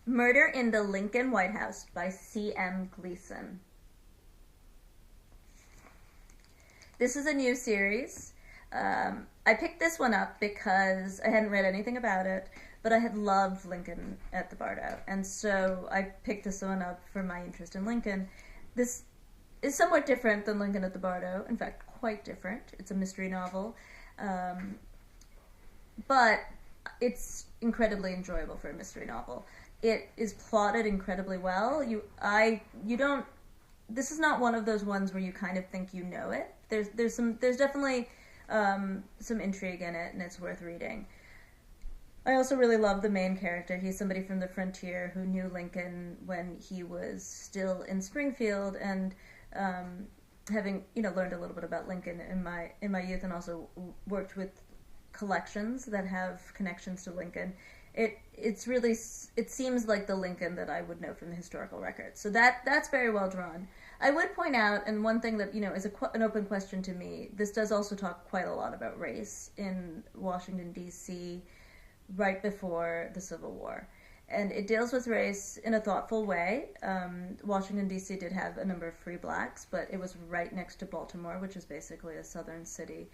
Murder in the Lincoln White House by C.M. Gleason. This is a new series. I picked this one up because I hadn't read anything about it, but I had loved Lincoln at the Bardo, and so I picked this one up for my interest in Lincoln. This is somewhat different than Lincoln at the Bardo, in fact, quite different. It's a mystery novel, um, but it's incredibly enjoyable for a mystery novel. It is plotted incredibly well. You don't. This is not one of those ones where you kind of think you know it. There's definitely some intrigue in it, and it's worth reading. I also really love the main character. He's somebody from the frontier who knew Lincoln when he was still in Springfield, and having learned a little bit about Lincoln in my youth, and also worked with collections that have connections to Lincoln. It seems like the Lincoln that I would know from the historical records. So that's very well drawn. I would point out, and one thing that is an open question to me, this does also talk quite a lot about race in Washington D.C. right before the Civil War, and it deals with race in a thoughtful way. Washington D.C. did have a number of free blacks, but it was right next to Baltimore, which is basically a southern city,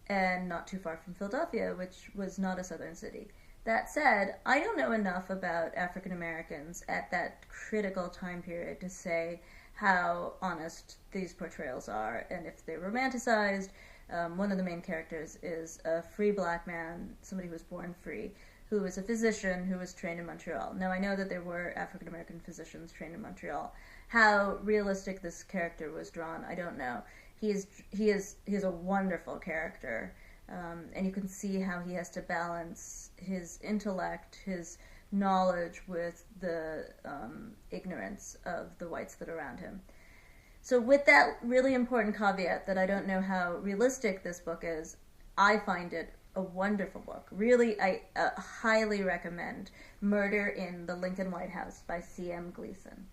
and not too far from Philadelphia, which was not a southern city. That said, I don't know enough about African Americans at that critical time period to say how honest these portrayals are and if they're romanticized. One of the main characters is a free black man, somebody who was born free, who was a physician who was trained in Montreal. Now, I know that there were African American physicians trained in Montreal. How realistic this character was drawn, I don't know. He is a wonderful character. And you can see how he has to balance his intellect, his knowledge, with the ignorance of the whites that are around him. So with that really important caveat that I don't know how realistic this book is, I find it a wonderful book. Really, I highly recommend Murder in the Lincoln White House by C.M. Gleason.